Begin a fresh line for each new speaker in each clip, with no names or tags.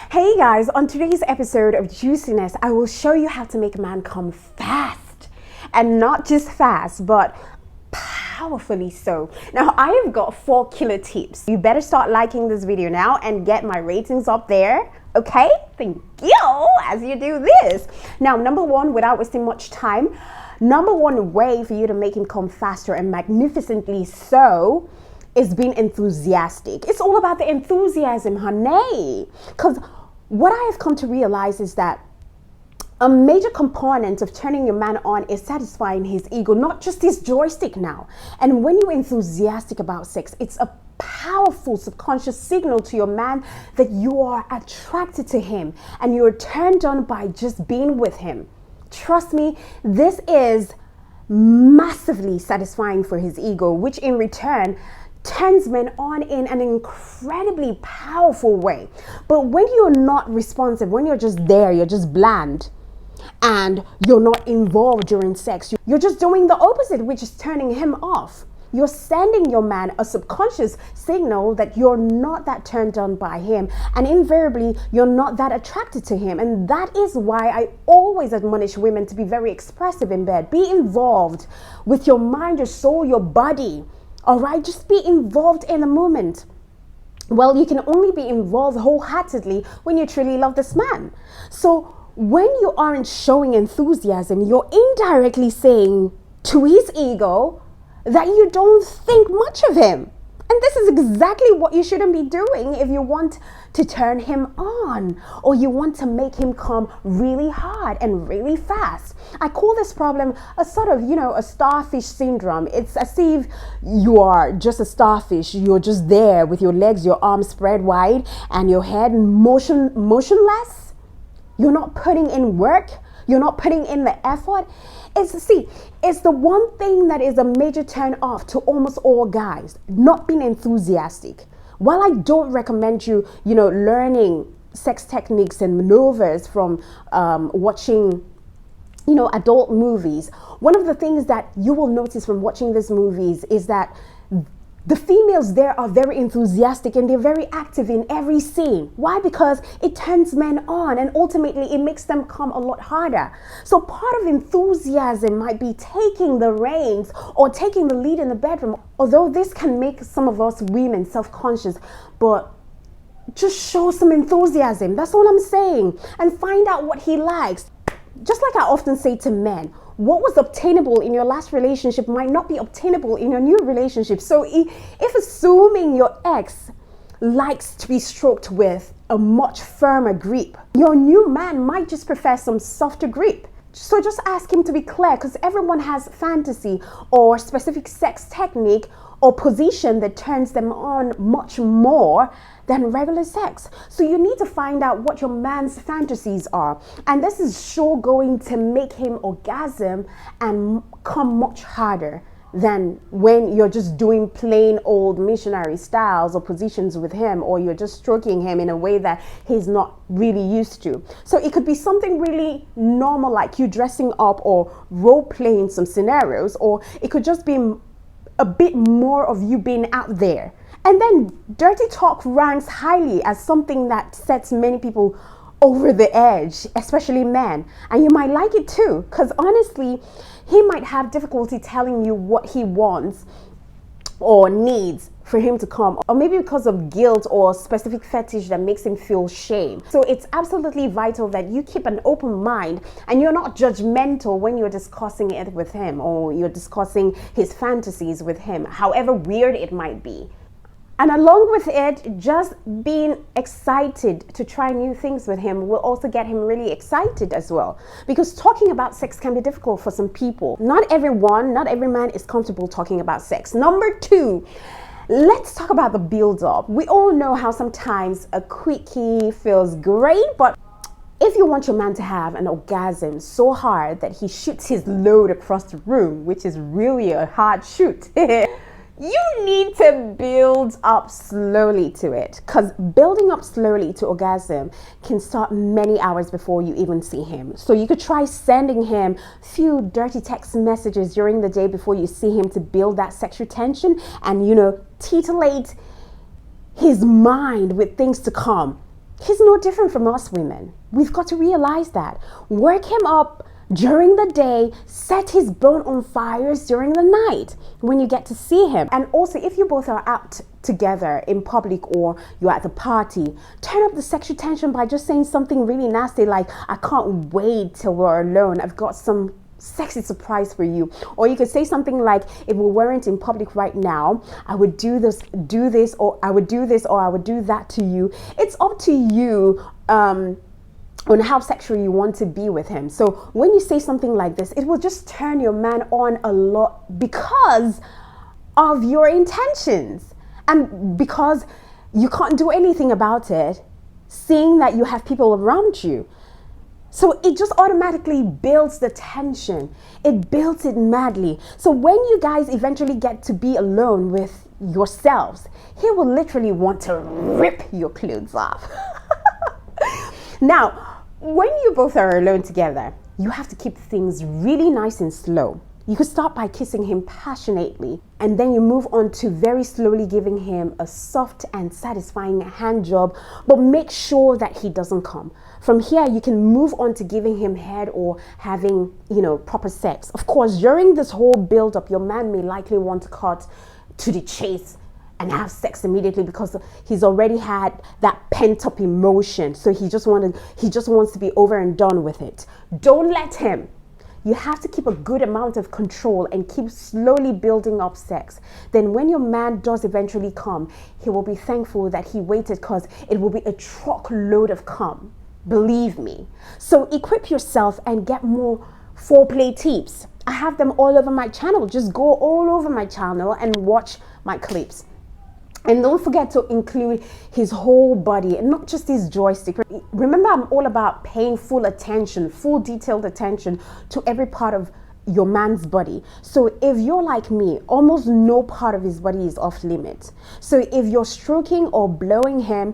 Hey guys, on today's episode of Juiciness, I will show you how to make a man come fast. And not just fast, but powerfully so. Now, I have got 4 killer tips. You better start liking this video now and get my ratings up there. Okay? Thank you as you do this. Now, number 1, without wasting much time, number 1 way for you to make him come faster and magnificently so is being enthusiastic. It's all about the enthusiasm, honey. Because what I have come to realize is that a major component of turning your man on is satisfying his ego, not just his joystick now. And when you're enthusiastic about sex, it's a powerful subconscious signal to your man that you are attracted to him and you're turned on by just being with him. Trust me, this is massively satisfying for his ego, which in return turns men on in an incredibly powerful way. But when you're not responsive, when you're just there, you're just bland, and you're not involved during sex, you're just doing the opposite, which is turning him off. You're sending your man a subconscious signal that you're not that turned on by him, and invariably you're not that attracted to him. And that is why I always admonish women to be very expressive in bed. Be involved with your mind, your soul, your body. All right, just be involved in the moment. Well, you can only be involved wholeheartedly when you truly love this man. So when you aren't showing enthusiasm, you're indirectly saying to his ego that you don't think much of him. And this is exactly what you shouldn't be doing if you want to turn him on or you want to make him come really hard and really fast. I call this problem a sort of, a starfish syndrome. It's as if you are just a starfish. You're just there with your legs, your arms spread wide and your head motionless. You're not putting in work. You're not putting in the effort. It's the one thing that is a major turn off to almost all guys, not being enthusiastic. While I don't recommend you, learning sex techniques and maneuvers from watching, adult movies, one of the things that you will notice from watching these movies is that the females there are very enthusiastic and they're very active in every scene. Why? Because it turns men on and ultimately it makes them come a lot harder. So part of enthusiasm might be taking the reins or taking the lead in the bedroom. Although this can make some of us women self-conscious, but just show some enthusiasm. That's all I'm saying. And find out what he likes. Just like I often say to men, what was obtainable in your last relationship might not be obtainable in your new relationship. So if assuming your ex likes to be stroked with a much firmer grip, your new man might just prefer some softer grip. So just ask him to be clear, because everyone has fantasy or specific sex technique or position that turns them on much more than regular sex. So you need to find out what your man's fantasies are. And this is sure going to make him orgasm and come much harder than when you're just doing plain old missionary styles or positions with him, or you're just stroking him in a way that he's not really used to. So it could be something really normal, like you dressing up or role playing some scenarios, or it could just be a bit more of you being out there. And then dirty talk ranks highly as something that sets many people over the edge, especially men. And you might like it too, because honestly, he might have difficulty telling you what he wants or needs for him to come, or maybe because of guilt or specific fetish that makes him feel shame. So it's absolutely vital that you keep an open mind and you're not judgmental when you're discussing it with him or you're discussing his fantasies with him, however weird it might be. And along with it, just being excited to try new things with him will also get him really excited as well. Because talking about sex can be difficult for some people. Not every man is comfortable talking about sex. Number 2, let's talk about the build-up. We all know how sometimes a quickie feels great, but if you want your man to have an orgasm so hard that he shoots his load across the room, which is really a hard shoot, you need to build up slowly to it, because building up slowly to orgasm can start many hours before you even see him. So you could try sending him few dirty text messages during the day before you see him to build that sexual tension and, titillate his mind with things to come. He's no different from us women. We've got to realize that. Work him up during the day, set his bone on fires during the night when you get to see him. And also, if you both are out together in public or you're at the party, turn up the sexual tension by just saying something really nasty like, I can't wait till we're alone. I've got some sexy surprise for you. Or you could say something like, if we weren't in public right now, I would do this, or I would do this, or I would do that to you. It's up to you on how sexual you want to be with him. So when you say something like this, it will just turn your man on a lot because of your intentions and because you can't do anything about it, seeing that you have people around you. So it just automatically builds the tension. It builds it madly. So when you guys eventually get to be alone with yourselves, he will literally want to rip your clothes off. Now, when you both are alone together, you have to keep things really nice and slow. You could start by kissing him passionately, and then you move on to very slowly giving him a soft and satisfying hand job, but make sure that he doesn't come. From here, you can move on to giving him head or having, proper sex. Of course, during this whole build-up, your man may likely want to cut to the chase and have sex immediately because he's already had that pent-up emotion. So he just wants to be over and done with it. Don't let him. You have to keep a good amount of control and keep slowly building up sex. Then when your man does eventually come, he will be thankful that he waited because it will be a truckload of cum. Believe me. So equip yourself and get more foreplay tips. I have them all over my channel. Just go all over my channel and watch my clips. And don't forget to include his whole body and not just his joystick. Remember, I'm all about paying full attention, full detailed attention to every part of your man's body. So if you're like me, almost no part of his body is off limits. So if you're stroking or blowing him,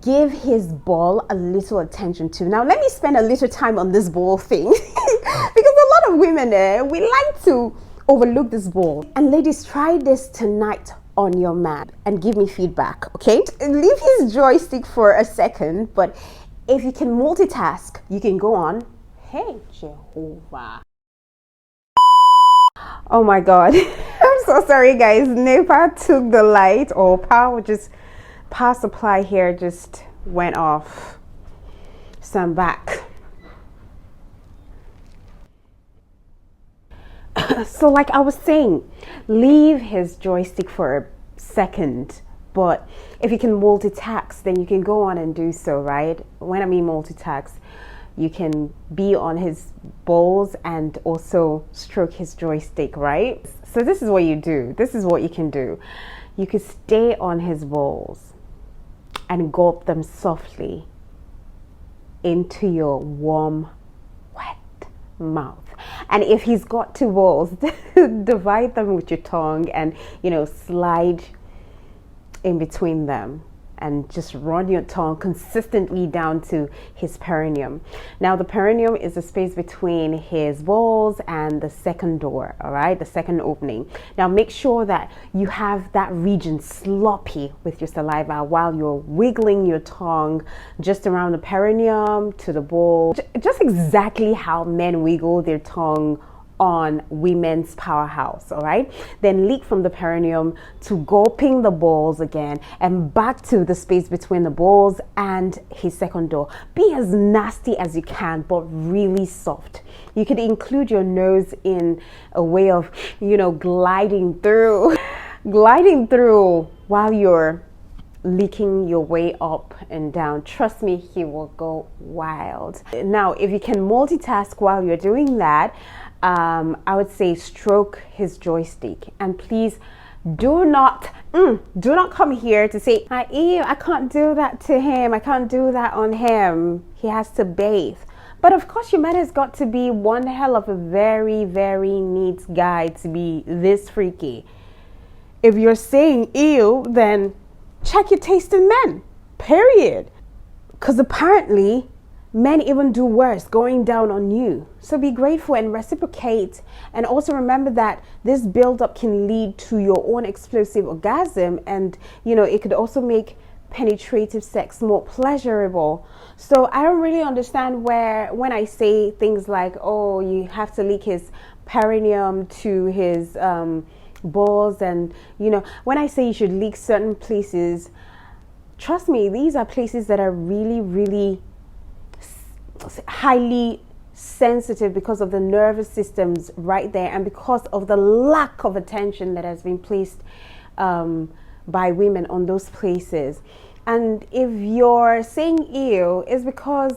give his ball a little attention too. Now, let me spend a little time on this ball thing because a lot of women, we like to overlook this ball. And ladies, try this tonight on your man and give me feedback, okay? Leave his joystick for a second, but if you can multitask, you can go on. Hey, Jehovah. Oh my God. I'm so sorry, guys. NEPA took the light, or power supply here just went off. So I'm back. So like I was saying, leave his joystick for a second, but if you can multitask, then you can go on and do so, right? When I mean multitask, you can be on his balls and also stroke his joystick, right? So this is what you do. This is what you can do. You could stay on his balls and gulp them softly into your warm, wet mouth. And if he's got two balls, divide them with your tongue and, slide in between them and just run your tongue consistently down to his perineum. Now, the perineum is the space between his balls and the second door, all right, the second opening. Now, make sure that you have that region sloppy with your saliva while you're wiggling your tongue just around the perineum to the ball, just exactly how men wiggle their tongue on women's powerhouse, all right? Then leak from the perineum to gulping the balls again and back to the space between the balls and his second door. Be as nasty as you can, but really soft. You could include your nose in a way of, gliding through while you're leaking your way up and down. Trust me, he will go wild. Now, if you can multitask while you're doing that, I would say stroke his joystick, and please do not come here to say, I can't do that to him. I can't do that on him. He has to bathe. But of course, your man has got to be one hell of a very, very neat guy to be this freaky. If you're saying ew, then check your taste in men, period. Because apparently, men even do worse, going down on you. So be grateful and reciprocate. And also remember that this buildup can lead to your own explosive orgasm. And, it could also make penetrative sex more pleasurable. So I don't really understand when I say things like, oh, you have to lick his perineum to his balls, and when I say you should lick certain places, trust me, these are places that are really, really highly sensitive because of the nervous systems right there, and because of the lack of attention that has been placed by women on those places. And if you're saying ew, it's because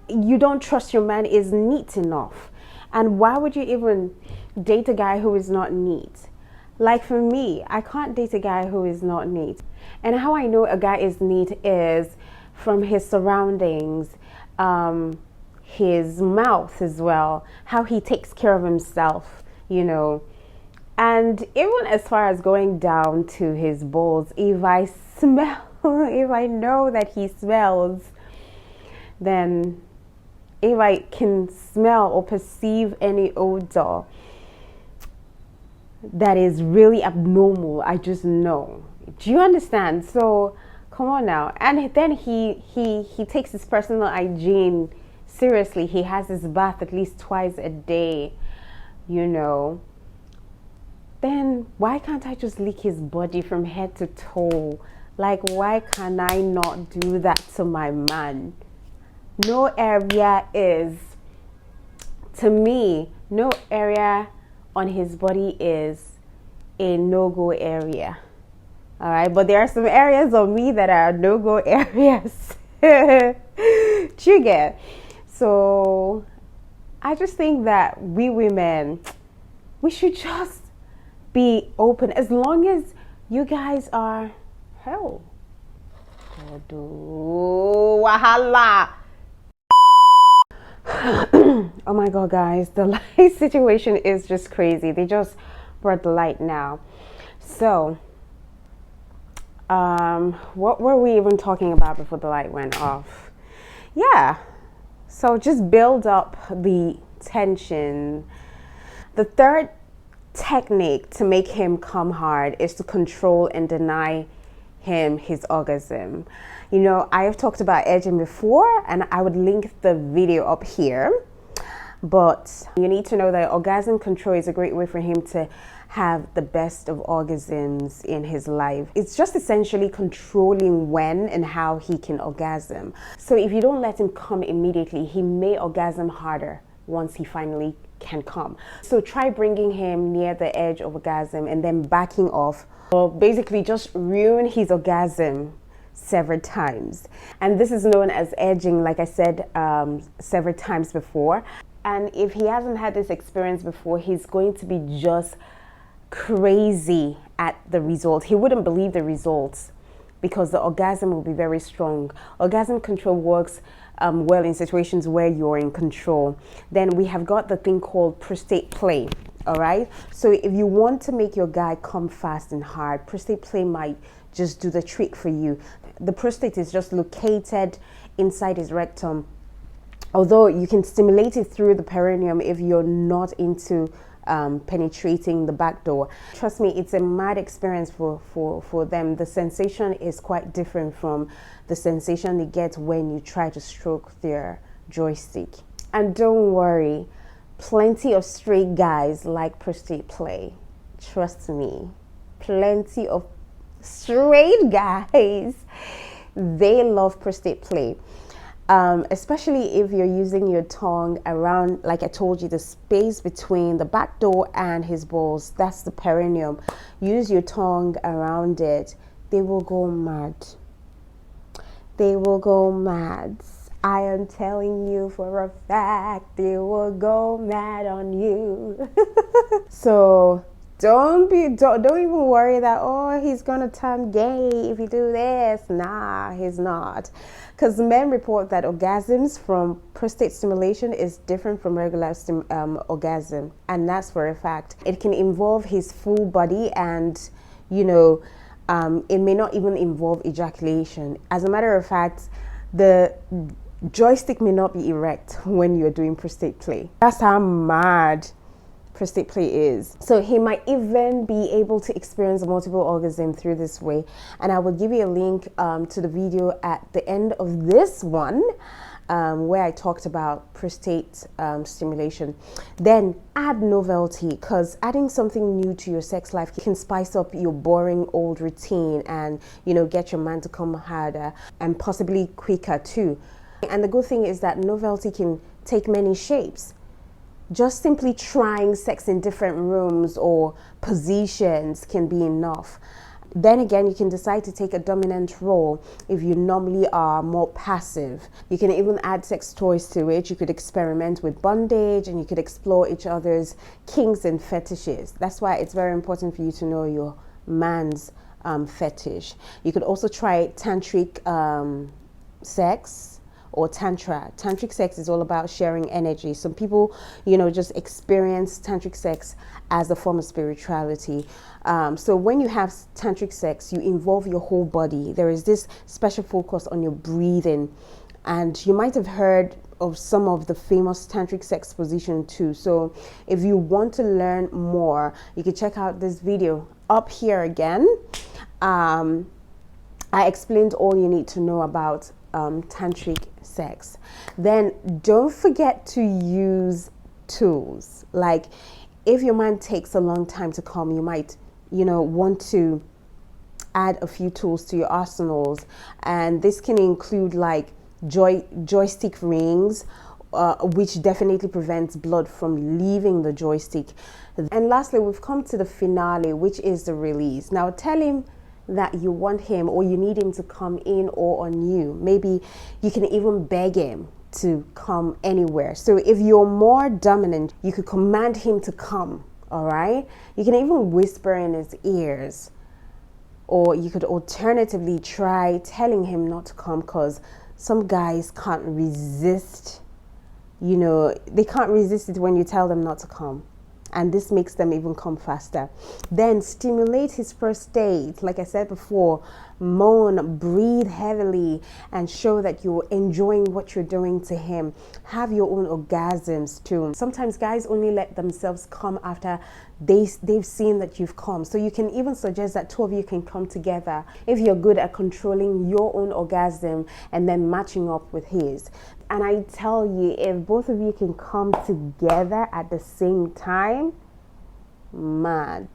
you don't trust your man is neat enough. And why would you even date a guy who is not neat? Like for me, I can't date a guy who is not neat. And how I know a guy is neat is from his surroundings, his mouth as well, how he takes care of himself, and even as far as going down to his balls, if I smell, if I know that he smells, then if I can smell or perceive any odor that is really abnormal, I just know. Do you understand? So come on now. And then he takes his personal hygiene seriously. He has his bath at least twice a day, then why can't I just lick his body from head to toe? Like, why can I not do that to my man? No area is, to me, no area on his body is a no-go area. All right, but there are some areas of me that are no-go areas. Do you get? So I just think that we women, we should just be open, as long as you guys are hell. Wahala. Oh my god, guys, the light situation is just crazy. They just brought the light now. So what were we even talking about before the light went off? Yeah, so just build up the tension. The third technique to make him come hard is to control and deny him his orgasm. I have talked about edging before, and I would link the video up here, but you need to know that orgasm control is a great way for him to have the best of orgasms in his life. It's just essentially controlling when and how he can orgasm. So if you don't let him come immediately, he may orgasm harder once he finally can come. So try bringing him near the edge of orgasm and then backing off, or basically just ruin his orgasm several times. And this is known as edging, like I said several times before. And if he hasn't had this experience before, he's going to be just crazy at the result. He wouldn't believe the results because the orgasm will be very strong. Orgasm control works well in situations where you're in control. Then we have got the thing called prostate play. All right, so if you want to make your guy come fast and hard, prostate play might just do the trick for you. The prostate is just located inside his rectum, although you can stimulate it through the perineum if you're not into penetrating the back door. Trust me, it's a mad experience for them. The sensation is quite different from the sensation they get when you try to stroke their joystick. And don't worry, plenty of straight guys like prostate play. Trust me, plenty of straight guys, they love prostate play. Especially if you're using your tongue around, like I told you, the space between the back door and his balls, that's the perineum. Use your tongue around it. They will go mad. They will go mad. I am telling you for a fact, they will go mad on you. So don't even worry that, oh, he's gonna turn gay if you do this. Nah, he's not. Because men report that orgasms from prostate stimulation is different from regular orgasm, and that's for a fact. It can involve his full body, and it may not even involve ejaculation. As a matter of fact, the joystick may not be erect when you're doing prostate play. That's how mad prostate play is. So he might even be able to experience multiple orgasm through this way. And I will give you a link to the video at the end of this one, where I talked about prostate stimulation. Then add novelty, because adding something new to your sex life can spice up your boring old routine and, you know, get your man to come harder and possibly quicker too. And the good thing is that novelty can take many shapes. Just simply trying sex in different rooms or positions can be enough. Then again, you can decide to take a dominant role if you normally are more passive. You can even add sex toys to it. You could experiment with bondage, and you could explore each other's kinks and fetishes. That's why it's very important for you to know your man's fetish. You could also try tantric sex or tantra. Tantric sex is all about sharing energy. Some people, you know, just experience tantric sex as a form of spirituality. So when you have tantric sex, you involve your whole body. There is this special focus on your breathing. And you might have heard of some of the famous tantric sex position too. So if you want to learn more, you can check out this video up here again. I explained all you need to know about tantric sex. Then don't forget to use tools. Like if your man takes a long time to come, you might, you know, want to add a few tools to your arsenals, and this can include like joystick rings, which definitely prevents blood from leaving the joystick. And lastly, we've come to the finale, which is the release. Now tell him that you want him, or you need him to come in or on you. Maybe you can even beg him to come anywhere. So if you're more dominant, you could command him to come, all right? You can even whisper in his ears, or you could alternatively try telling him not to come, because some guys can't resist, you know, they can't resist it when you tell them not to come. And this makes them even come faster. Then stimulate his prostate. Like I said before, moan, breathe heavily, and show that you're enjoying what you're doing to him. Have your own orgasms too. Sometimes guys only let themselves come after they've seen that you've come. So you can even suggest that two of you can come together if you're good at controlling your own orgasm and then matching up with his. And I tell you, if both of you can come together at the same time, mad.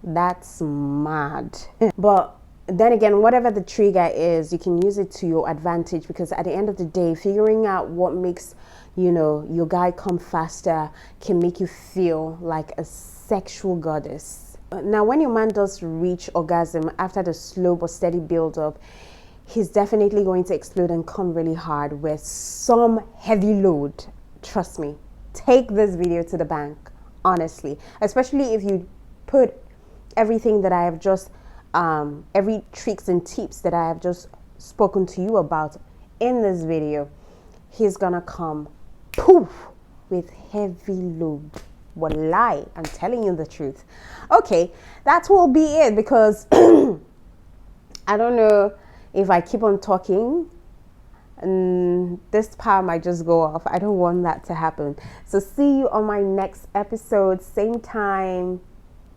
That's mad. But then again, whatever the trigger is, you can use it to your advantage, because at the end of the day, figuring out what makes, you know, your guy come faster can make you feel like a sexual goddess. Now, when your man does reach orgasm after the slow but steady build up, he's definitely going to explode and come really hard with some heavy load. Trust me, take this video to the bank, honestly, especially if you put everything that I have just, every tricks and tips that I have just spoken to you about in this video. He's gonna come poof with heavy load. Wallahi, I'm telling you the truth. Okay, that will be it, because I don't know if I keep on talking and this power might just go off. I don't want that to happen. So see you on my next episode, same time,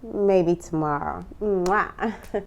maybe tomorrow. Mwah.